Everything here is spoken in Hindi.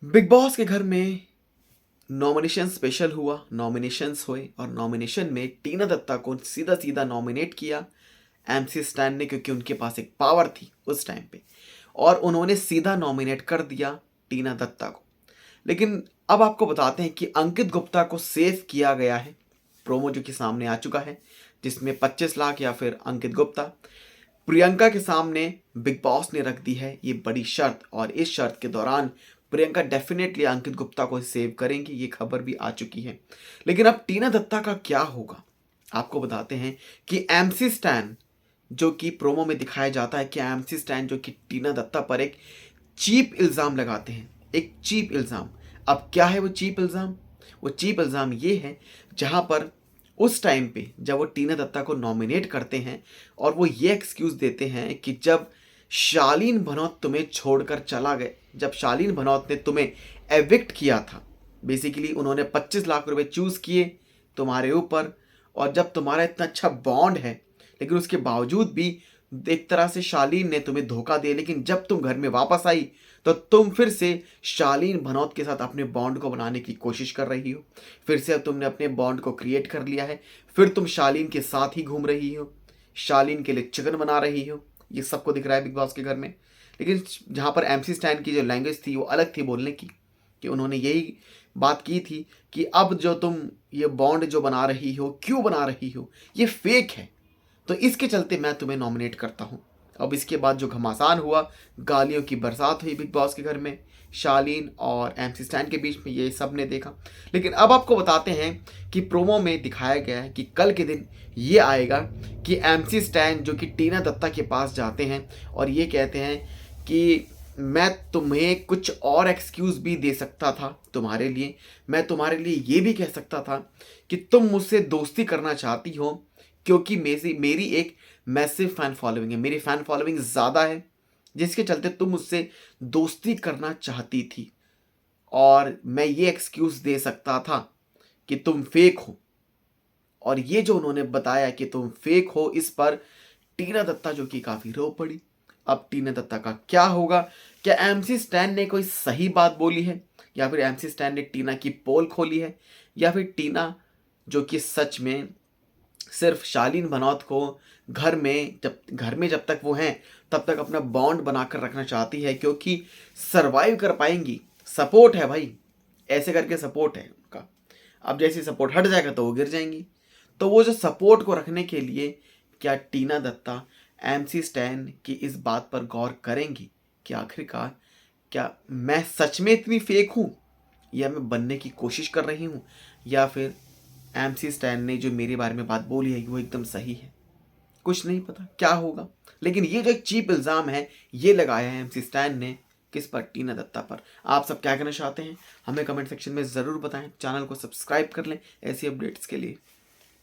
बिग बॉस के घर में नॉमिनेशन स्पेशल हुआ, नॉमिनेशंस हुए और नॉमिनेशन में टीना दत्ता को सीधा सीधा नॉमिनेट किया एमसी स्टैन ने, क्योंकि उनके पास एक पावर थी उस टाइम पे और उन्होंने सीधा नॉमिनेट कर दिया टीना दत्ता को। लेकिन अब आपको बताते हैं कि अंकित गुप्ता को सेव किया गया है। प्रोमो जो कि सामने आ चुका है, जिसमें 25 लाख या फिर अंकित गुप्ता प्रियंका के सामने बिग बॉस ने रख दी है ये बड़ी शर्त, और इस शर्त के दौरान प्रियंका डेफिनेटली अंकित गुप्ता को सेव करेंगी, ये खबर भी आ चुकी है। लेकिन अब टीना दत्ता का क्या होगा, आपको बताते हैं कि एमसी स्टैन जो कि प्रोमो में दिखाया जाता है कि एमसी स्टैन जो कि टीना दत्ता पर एक चीप इल्ज़ाम लगाते हैं, एक चीप इल्ज़ाम। अब क्या है वो चीप इल्ज़ाम? वो चीप इल्ज़ाम ये है जहाँ पर उस टाइम पे जब वो टीना दत्ता को नॉमिनेट करते हैं और वो ये एक्सक्यूज़ देते हैं कि जब शालीन भनौत तुम्हें छोड़कर चला गए, जब शालीन भनौत ने तुम्हें एविक्ट किया था, बेसिकली उन्होंने 25 लाख रुपए चूज़ किए तुम्हारे ऊपर, और जब तुम्हारा इतना अच्छा बॉन्ड है लेकिन उसके बावजूद भी एक तरह से शालीन ने तुम्हें धोखा दिया, लेकिन जब तुम घर में वापस आई तो तुम फिर से शालीन भनौत के साथ अपने बॉन्ड को बनाने की कोशिश कर रही हो। फिर से अब तुमने अपने बॉन्ड को क्रिएट कर लिया है, फिर तुम शालीन के साथ ही घूम रही हो, शालीन के लिए चिकन बना रही हो। ये सबको दिख रहा है बिग बॉस के घर में। लेकिन जहाँ पर एमसी स्टैन की जो लैंग्वेज थी वो अलग थी बोलने की, कि उन्होंने यही बात की थी कि अब जो तुम ये बॉन्ड जो बना रही हो, क्यों बना रही हो, ये फेक है, तो इसके चलते मैं तुम्हें नॉमिनेट करता हूँ। अब इसके बाद जो घमासान हुआ, गालियों की बरसात हुई बिग बॉस के घर में, शालीन और एमसी स्टैन के बीच में, ये सब ने देखा। लेकिन अब आपको बताते हैं कि प्रोमो में दिखाया गया है कि कल के दिन ये आएगा कि एमसी स्टैन जो कि टीना दत्ता के पास जाते हैं और ये कहते हैं कि मैं तुम्हें कुछ और एक्सक्यूज़ भी दे सकता था तुम्हारे लिए, मैं तुम्हारे लिए ये भी कह सकता था कि तुम मुझसे दोस्ती करना चाहती हो, क्योंकि मेरी एक मैसिव फ़ैन फॉलोइंग है, मेरी फ़ैन फॉलोइंग ज़्यादा है, जिसके चलते तुम मुझसे दोस्ती करना चाहती थी, और मैं ये एक्सक्यूज़ दे सकता था कि तुम फेक हो। और ये जो उन्होंने बताया कि तुम फेक हो, इस पर टीना दत्ता जो कि काफ़ी रो पड़ी। अब टीना दत्ता का क्या होगा? क्या एमसी स्टैन ने कोई सही बात बोली है, या फिर एमसी स्टैन ने टीना की पोल खोली है, या फिर टीना जो कि सच में सिर्फ शालीन भनौत को घर में जब तक वो हैं तब तक अपना बॉन्ड बनाकर रखना चाहती है, क्योंकि सरवाइव कर पाएंगी। सपोर्ट है भाई, ऐसे करके सपोर्ट है उनका। अब जैसे सपोर्ट हट जाएगा तो वो गिर जाएंगी। तो वो जो सपोर्ट को रखने के लिए क्या टीना दत्ता एमसी स्टैन की इस बात पर गौर करेंगी कि आखिरकार क्या मैं सच में इतनी फेक हूँ, या मैं बनने की कोशिश कर रही हूँ, या फिर एमसी स्टैन ने जो मेरे बारे में बात बोली है वो एकदम सही है। कुछ नहीं पता क्या होगा। लेकिन ये जो एक चीप इल्ज़ाम है ये लगाया है एमसी स्टैन ने, किस पर? टीना दत्ता पर। आप सब क्या कहना चाहते हैं हमें कमेंट सेक्शन में ज़रूर बताएं। चैनल को सब्सक्राइब कर लें ऐसी अपडेट्स के लिए।